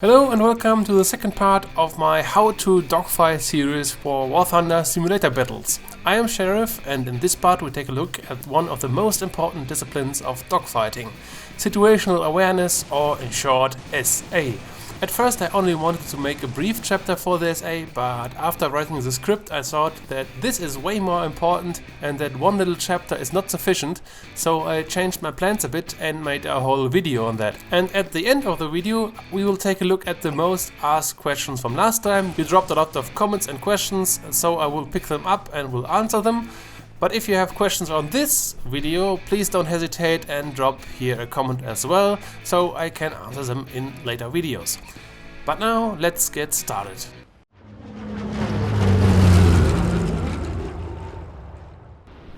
Hello and welcome to the second part of my how-to dogfight series for War Thunder simulator battles. I am Sheriff, and in this part we take a look at one of the most important disciplines of dogfighting, Situational Awareness, or in short SA. At first I only wanted to make a brief chapter for the SA, but after writing the script I thought that this is way more important and that one little chapter is not sufficient, so I changed my plans a bit and made a whole video on that. And at the end of the video we will take a look at the most asked questions from last time. You dropped a lot of comments and questions, so I will pick them up and will answer them. But if you have questions on this video, please don't hesitate and drop here a comment as well, so I can answer them in later videos. But now, let's get started.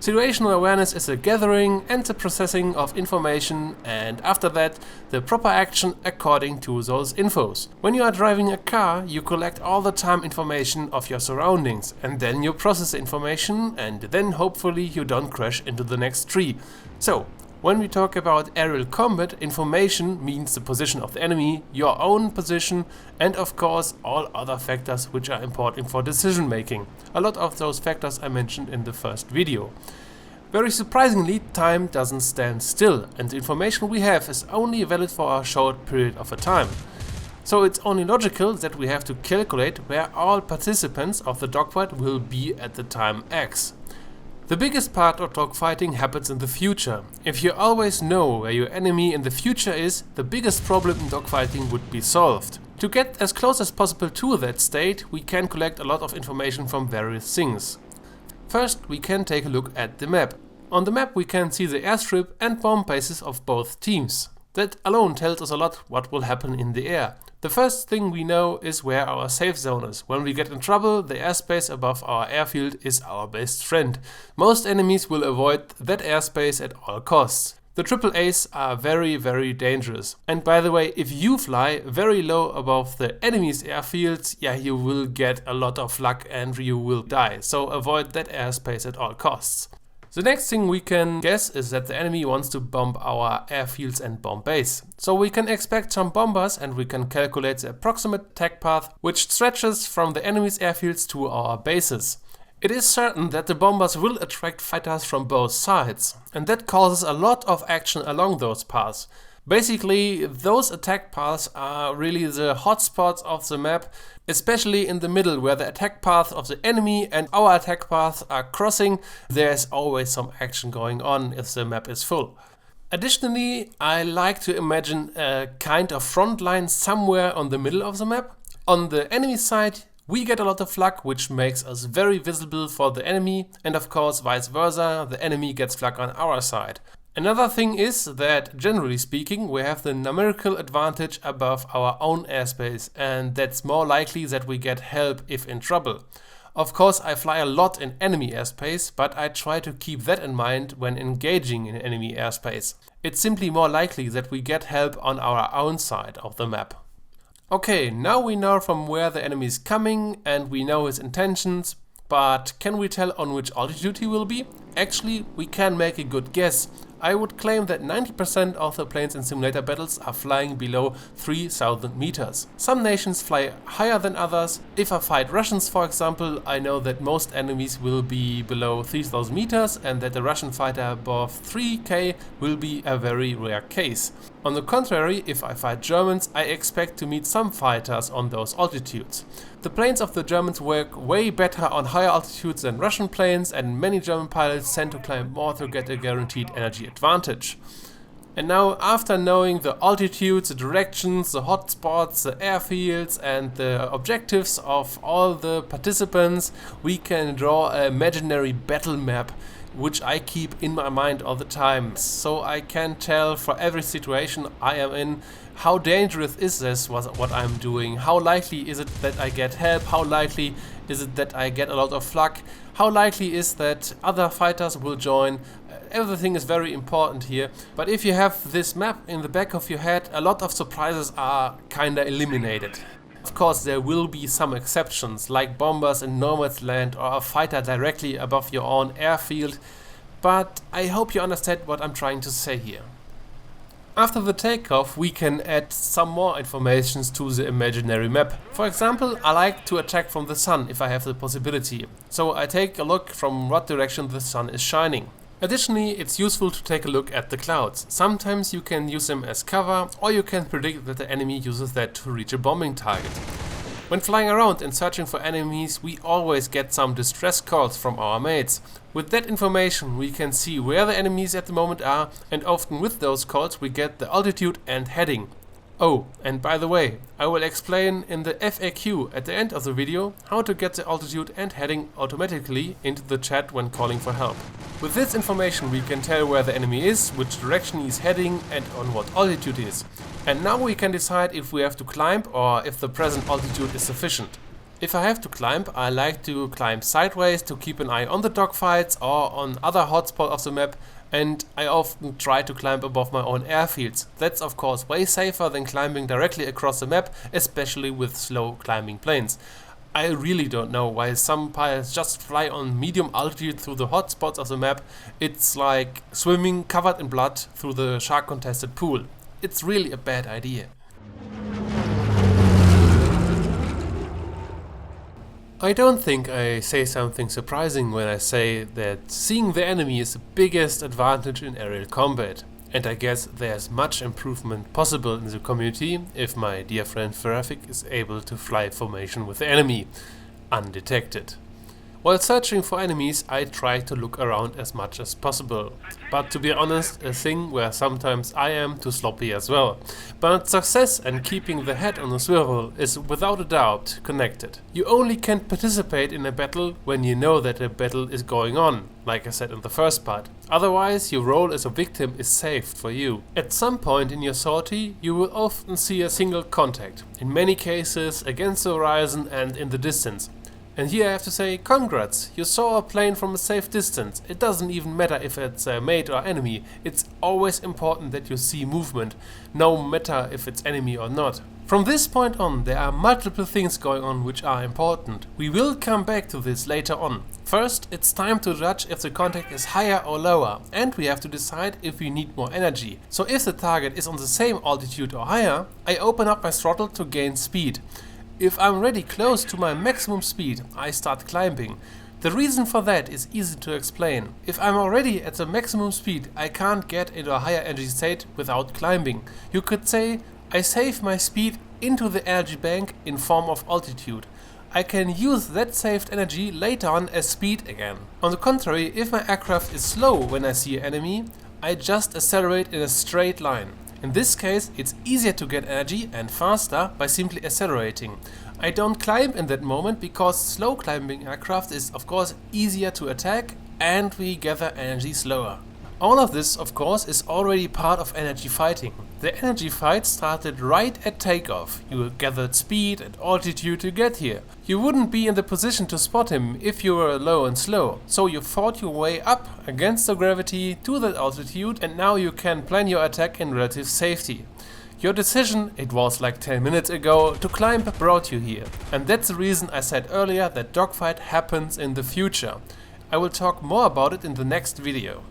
Situational awareness is the gathering and the processing of information, and after that, the proper action according to those infos. When you are driving a car, you collect all the time information of your surroundings, and then you process the information, and then hopefully you don't crash into the next tree. So, when we talk about aerial combat, information means the position of the enemy, your own position, and of course all other factors which are important for decision making. A lot of those factors I mentioned in the first video. Very surprisingly, time doesn't stand still, and the information we have is only valid for a short period of a time. So it's only logical that we have to calculate where all participants of the dogfight will be at the time X. The biggest part of dogfighting happens in the future. If you always know where your enemy in the future is, the biggest problem in dogfighting would be solved. To get as close as possible to that state, we can collect a lot of information from various things. First, we can take a look at the map. On the map we can see the airstrip and bomb bases of both teams. That alone tells us a lot what will happen in the air. The first thing we know is where our safe zone is. When we get in trouble, the airspace above our airfield is our best friend. Most enemies will avoid that airspace at all costs. The AAAs are very dangerous. And by the way, if you fly very low above the enemy's airfields, you will get a lot of luck and you will die. So avoid that airspace at all costs. The next thing we can guess is that the enemy wants to bomb our airfields and bomb base. So we can expect some bombers and we can calculate the approximate attack path which stretches from the enemy's airfields to our bases. It is certain that the bombers will attract fighters from both sides, and that causes a lot of action along those paths. Basically, those attack paths are really the hotspots of the map, especially in the middle where the attack path of the enemy and our attack paths are crossing. There's always some action going on if the map is full. Additionally, I like to imagine a kind of front line somewhere on the middle of the map. On the enemy side, we get a lot of flak, which makes us very visible for the enemy, and of course vice versa, the enemy gets flak on our side. Another thing is that, generally speaking, we have the numerical advantage above our own airspace, and that's more likely that we get help if in trouble. Of course, I fly a lot in enemy airspace, but I try to keep that in mind when engaging in enemy airspace. It's simply more likely that we get help on our own side of the map. Okay, now we know from where the enemy is coming and we know his intentions, but can we tell on which altitude he will be? Actually, we can make a good guess. I would claim that 90% of the planes in simulator battles are flying below 3,000 meters. Some nations fly higher than others. If I fight Russians, for example, I know that most enemies will be below 3,000 meters and that a Russian fighter above 3K will be a very rare case. On the contrary, if I fight Germans, I expect to meet some fighters on those altitudes. The planes of the Germans work way better on higher altitudes than Russian planes, and many German pilots tend to climb more to get a guaranteed energy advantage. And now, after knowing the altitudes, the directions, the hotspots, the airfields and the objectives of all the participants, we can draw an imaginary battle map which I keep in my mind all the time, so I can tell for every situation I am in how dangerous is this what I'm doing, how likely is it that I get help, how likely is it that I get a lot of flak, how likely is that other fighters will join. Everything is very important here, but if you have this map in the back of your head, a lot of surprises are kinda eliminated. Of course, there will be some exceptions, like bombers in no man's land or a fighter directly above your own airfield, but I hope you understand what I'm trying to say here. After the takeoff, we can add some more information to the imaginary map. For example, I like to attack from the sun if I have the possibility, so I take a look from what direction the sun is shining. Additionally, it's useful to take a look at the clouds. Sometimes you can use them as cover, or you can predict that the enemy uses that to reach a bombing target. When flying around and searching for enemies, we always get some distress calls from our mates. With that information we can see where the enemies at the moment are, and often with those calls we get the altitude and heading. Oh, and by the way, I will explain in the FAQ at the end of the video how to get the altitude and heading automatically into the chat when calling for help. With this information we can tell where the enemy is, which direction he is heading and on what altitude he is. And now we can decide if we have to climb or if the present altitude is sufficient. If I have to climb, I like to climb sideways to keep an eye on the dogfights or on other hotspots of the map, and I often try to climb above my own airfields. That's of course way safer than climbing directly across the map, especially with slow climbing planes. I really don't know why some pilots just fly on medium altitude through the hotspots of the map. It's like swimming covered in blood through the shark contested pool. It's really a bad idea. I don't think I say something surprising when I say that seeing the enemy is the biggest advantage in aerial combat. And I guess there's much improvement possible in the community if my dear friend Freetrack is able to fly formation with the enemy, undetected. While searching for enemies, I try to look around as much as possible. But to be honest, a thing where sometimes I am too sloppy as well. But success and keeping the head on a swivel is without a doubt connected. You only can participate in a battle when you know that a battle is going on, like I said in the first part. Otherwise, your role as a victim is saved for you. At some point in your sortie, you will often see a single contact, in many cases against the horizon and in the distance. And here I have to say, congrats, you saw a plane from a safe distance. It doesn't even matter if it's a mate or enemy, it's always important that you see movement, no matter if it's enemy or not. From this point on, there are multiple things going on which are important. We will come back to this later on. First, it's time to judge if the contact is higher or lower, and we have to decide if we need more energy. So if the target is on the same altitude or higher, I open up my throttle to gain speed. If I'm already close to my maximum speed, I start climbing. The reason for that is easy to explain. If I'm already at the maximum speed, I can't get into a higher energy state without climbing. You could say I save my speed into the energy bank in form of altitude. I can use that saved energy later on as speed again. On the contrary, if my aircraft is slow when I see an enemy, I just accelerate in a straight line. In this case, it's easier to get energy and faster by simply accelerating. I don't climb in that moment because slow climbing aircraft is of course easier to attack and we gather energy slower. All of this of course is already part of energy fighting. The energy fight started right at takeoff. You gathered speed and altitude to get here. You wouldn't be in the position to spot him if you were low and slow. So you fought your way up against the gravity to that altitude, and now you can plan your attack in relative safety. Your decision, it was like 10 minutes ago, to climb brought you here. And that's the reason I said earlier that dogfight happens in the future. I will talk more about it in the next video.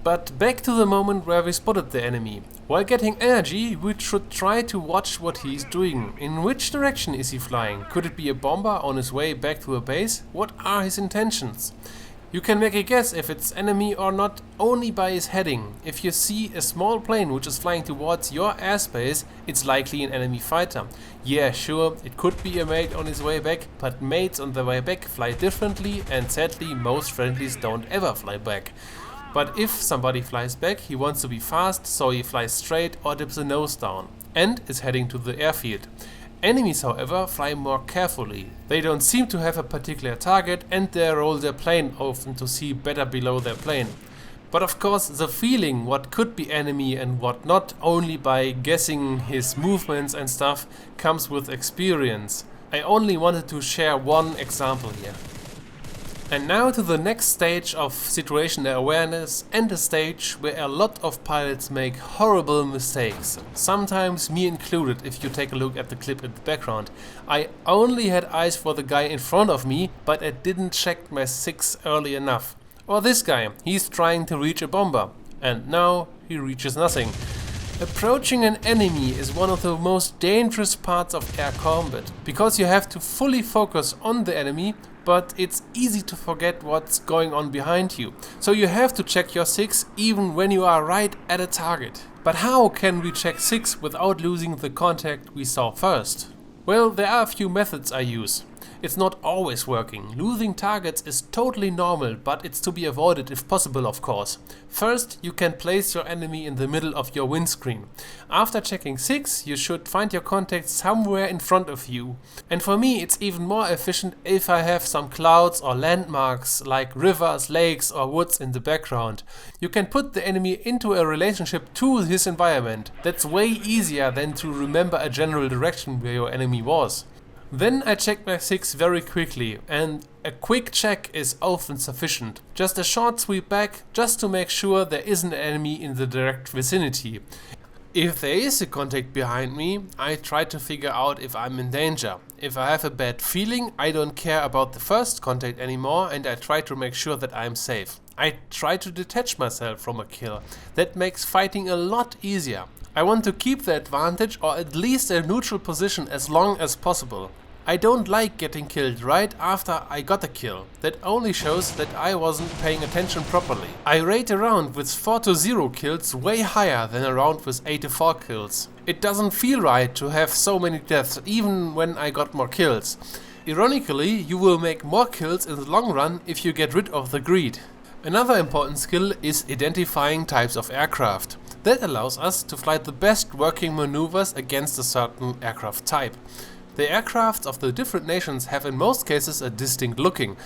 But back to the moment where we spotted the enemy. While getting energy, we should try to watch what he's doing. In which direction is he flying? Could it be a bomber on his way back to a base? What are his intentions? You can make a guess if it's enemy or not only by his heading. If you see a small plane which is flying towards your airspace, it's likely an enemy fighter. Yeah, sure, it could be a mate on his way back, but mates on the way back fly differently, and sadly most friendlies don't ever fly back. But if somebody flies back, he wants to be fast, so he flies straight or dips the nose down and is heading to the airfield. Enemies, however, fly more carefully. They don't seem to have a particular target and they roll their plane often to see better below their plane. But of course, the feeling what could be enemy and what not, only by guessing his movements and stuff, comes with experience. I only wanted to share one example here. And now to the next stage of situational awareness, and a stage where a lot of pilots make horrible mistakes. Sometimes me included if you take a look at the clip in the background. I only had eyes for the guy in front of me, but I didn't check my 6 early enough. Or this guy, he's trying to reach a bomber, and now he reaches nothing. Approaching an enemy is one of the most dangerous parts of air combat, because you have to fully focus on the enemy, but it's easy to forget what's going on behind you. So you have to check your 6 even when you are right at a target. But how can we check 6 without losing the contact we saw first? Well, there are a few methods I use. It's not always working. Losing targets is totally normal, but it's to be avoided if possible, of course. First, you can place your enemy in the middle of your windscreen. After checking 6, you should find your contact somewhere in front of you. And for me, it's even more efficient if I have some clouds or landmarks like rivers, lakes or woods in the background. You can put the enemy into a relationship to his environment. That's way easier than to remember a general direction where your enemy was. Then I check my 6 very quickly, and a quick check is often sufficient. Just a short sweep back, just to make sure there isn't an enemy in the direct vicinity. If there is a contact behind me, I try to figure out if I'm in danger. If I have a bad feeling, I don't care about the first contact anymore, and I try to make sure that I'm safe. I try to detach myself from a kill. That makes fighting a lot easier. I want to keep the advantage, or at least a neutral position, as long as possible. I don't like getting killed right after I got a kill. That only shows that I wasn't paying attention properly. I rate a round with 4 to 0 kills way higher than a round with 8 to 4 kills. It doesn't feel right to have so many deaths even when I got more kills. Ironically, you will make more kills in the long run if you get rid of the greed. Another important skill is identifying types of aircraft. That allows us to fly the best working maneuvers against a certain aircraft type. The aircrafts of the different nations have in most cases a distinct looking.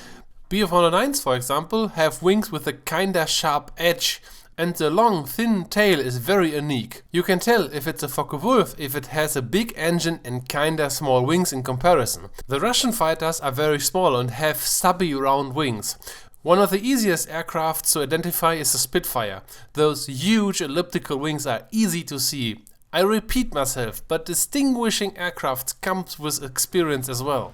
Bf-109s, for example, have wings with a kinda sharp edge, and the long, thin tail is very unique. You can tell if it's a Focke-Wulf if it has a big engine and kinda small wings in comparison. The Russian fighters are very small and have stubby round wings. One of the easiest aircrafts to identify is the Spitfire. Those huge elliptical wings are easy to see. I repeat myself, but distinguishing aircraft comes with experience as well.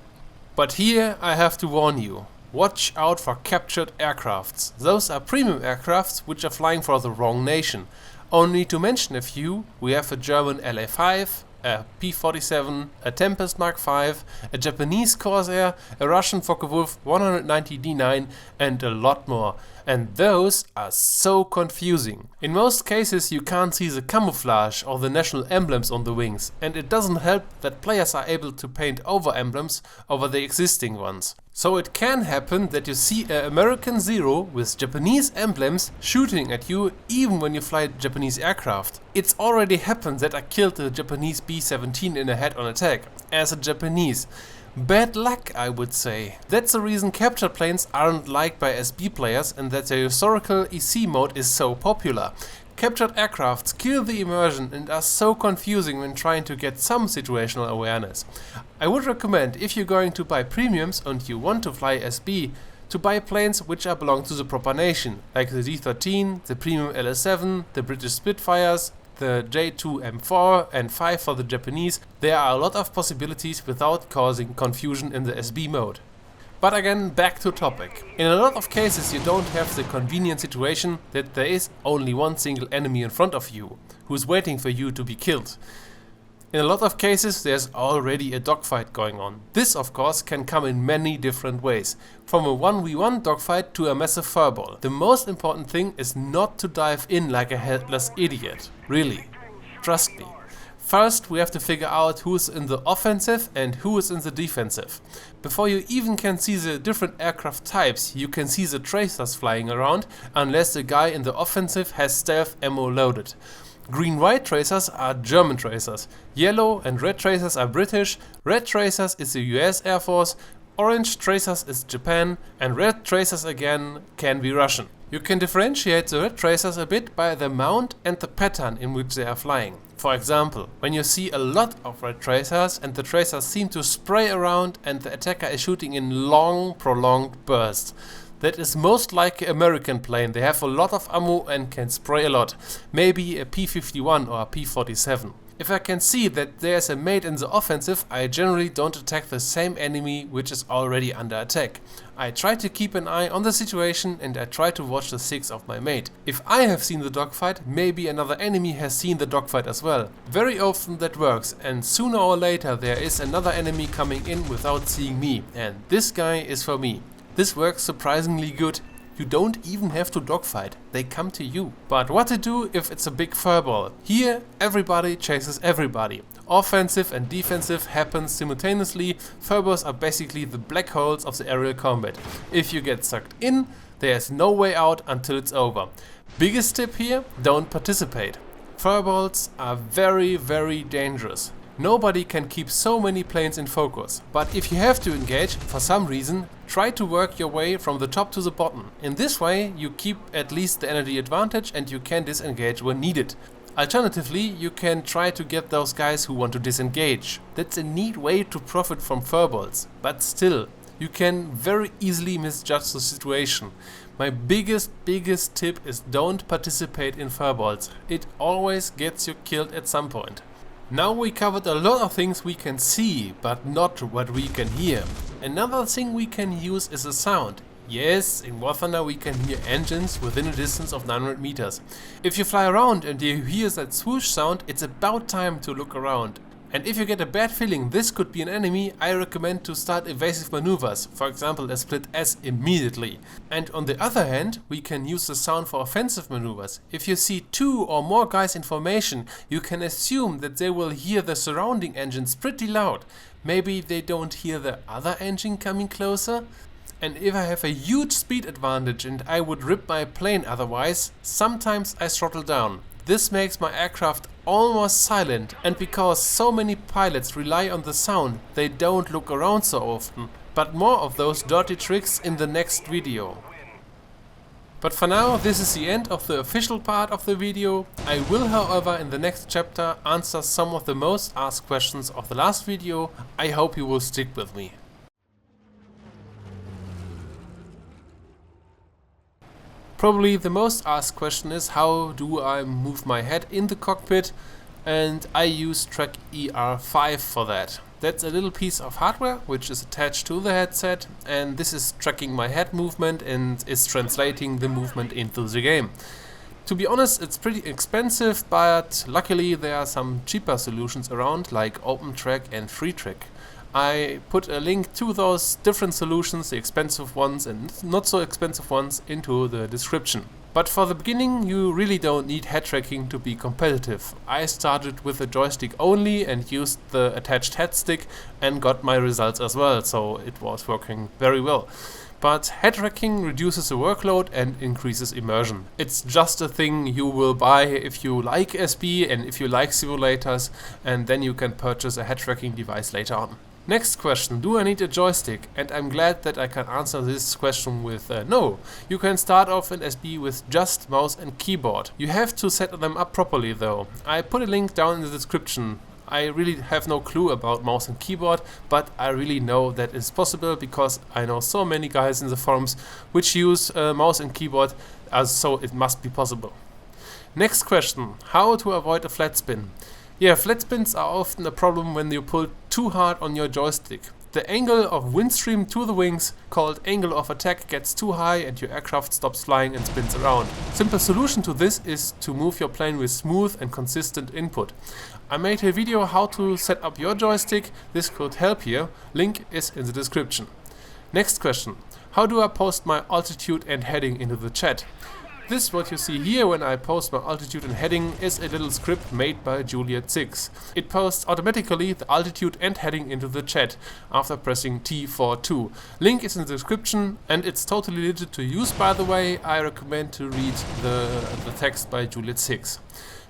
But here I have to warn you. Watch out for captured aircrafts. Those are premium aircrafts which are flying for the wrong nation. Only to mention a few, we have a German LA-5, a P-47, a Tempest Mark V, a Japanese Corsair, a Russian Focke-Wulf 190D9 and a lot more. And those are so confusing. In most cases you can't see the camouflage or the national emblems on the wings, and it doesn't help that players are able to paint over emblems over the existing ones. So it can happen that you see an American Zero with Japanese emblems shooting at you even when you fly Japanese aircraft. It's already happened that I killed a Japanese B-17 in a head-on attack, as a Japanese. Bad luck, I would say. That's the reason captured planes aren't liked by SB players and that their historical EC mode is so popular. Captured aircrafts kill the immersion and are so confusing when trying to get some situational awareness. I would recommend, if you're going to buy premiums and you want to fly SB, to buy planes which belong to the proper nation, like the D-13, the premium LS-7, the British Spitfires, the J2M4 and 5 for the Japanese. There are a lot of possibilities without causing confusion in the SB mode. But again, back to topic. In a lot of cases you don't have the convenient situation that there is only one single enemy in front of you, who's waiting for you to be killed. In a lot of cases there's already a dogfight going on. This of course can come in many different ways, from a 1v1 dogfight to a massive furball. The most important thing is not to dive in like a headless idiot, really, trust me. First we have to figure out who's in the offensive and who is in the defensive. Before you even can see the different aircraft types, you can see the tracers flying around, unless the guy in the offensive has stealth ammo loaded. Green-white tracers are German tracers, yellow and red tracers are British, red tracers is the US Air Force, orange tracers is Japan, and red tracers again can be Russian. You can differentiate the red tracers a bit by the mount and the pattern in which they are flying. For example, when you see a lot of red tracers and the tracers seem to spray around and the attacker is shooting in long, prolonged bursts. That is most likely an American plane. They have a lot of ammo and can spray a lot. Maybe a P-51 or a P-47. If I can see that there's a mate in the offensive, I generally don't attack the same enemy which is already under attack. I try to keep an eye on the situation and I try to watch the six of my mate. If I have seen the dogfight, maybe another enemy has seen the dogfight as well. Very often that works, and sooner or later there is another enemy coming in without seeing me, and this guy is for me. This works surprisingly good. You don't even have to dogfight, they come to you. But what to do if it's a big furball? Here everybody chases everybody. Offensive and defensive happens simultaneously. Furballs are basically the black holes of the aerial combat. If you get sucked in, there's no way out until it's over. Biggest tip here, don't participate. Furballs are very dangerous. Nobody can keep so many planes in focus, but if you have to engage for some reason, try to work your way from the top to the bottom. In this way you keep at least the energy advantage and you can disengage when needed. Alternatively, you can try to get those guys who want to disengage. That's a neat way to profit from furballs, but still, you can very easily misjudge the situation. My biggest tip is don't participate in furballs. It always gets you killed at some point. Now we covered a lot of things we can see, but not what we can hear. Another thing we can use is a sound. Yes, in War Thunder we can hear engines within a distance of 900 meters. If you fly around and you hear that swoosh sound, it's about time to look around. And if you get a bad feeling this could be an enemy, I recommend to start evasive maneuvers, for example a split S immediately. And on the other hand, we can use the sound for offensive maneuvers. If you see 2 or more guys in formation, you can assume that they will hear the surrounding engines pretty loud. Maybe they don't hear the other engine coming closer? And if I have a huge speed advantage and I would rip my plane otherwise, sometimes I throttle down. This makes my aircraft almost silent, and because so many pilots rely on the sound, they don't look around so often. But more of those dirty tricks in the next video. But for now, this is the end of the official part of the video. I will, however, in the next chapter answer some of the most asked questions of the last video. I hope you will stick with me. Probably the most asked question is how do I move my head in the cockpit, and I use Track ER5 for that. That's a little piece of hardware which is attached to the headset, and this is tracking my head movement and is translating the movement into the game. To be honest, it's pretty expensive, but luckily there are some cheaper solutions around like Opentrack and Freetrack. I put a link to those different solutions, the expensive ones and not so expensive ones, into the description. But for the beginning you really don't need head tracking to be competitive. I started with a joystick only and used the attached head stick and got my results as well, so it was working very well. But head tracking reduces the workload and increases immersion. It's just a thing you will buy if you like SB and if you like simulators, and then you can purchase a head tracking device later on. Next question, do I need a joystick? And I'm glad that I can answer this question with no. You can start off in SB with just mouse and keyboard. You have to set them up properly though. I put a link down in the description. I really have no clue about mouse and keyboard, but I really know that it's possible because I know so many guys in the forums which use mouse and keyboard, so it must be possible. Next question, how to avoid a flat spin? Yeah, flat spins are often a problem when you pull too hard on your joystick. The angle of windstream to the wings, called angle of attack, gets too high and your aircraft stops flying and spins around. Simple solution to this is to move your plane with smooth and consistent input. I made a video how to set up your joystick, this could help here, link is in the description. Next question, how do I post my altitude and heading into the chat? This, what you see here when I post my altitude and heading, is a little script made by Juliet 6. It posts automatically the altitude and heading into the chat after pressing T42. Link is in the description and it's totally legit to use, by the way. I recommend to read the text by Juliet 6.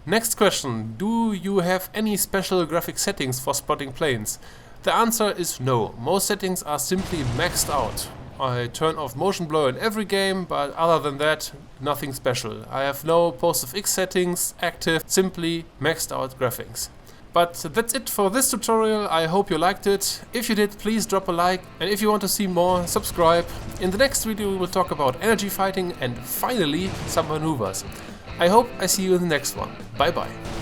Next question, do you have any special graphic settings for spotting planes? The answer is no, most settings are simply maxed out. I turn off motion blur in every game, but other than that, nothing special. I have no post of X settings active, simply maxed out graphics. But that's it for this tutorial. I hope you liked it. If you did, please drop a like, and if you want to see more, subscribe. In the next video we will talk about energy fighting and finally some maneuvers. I hope I see you in the next one. Bye bye.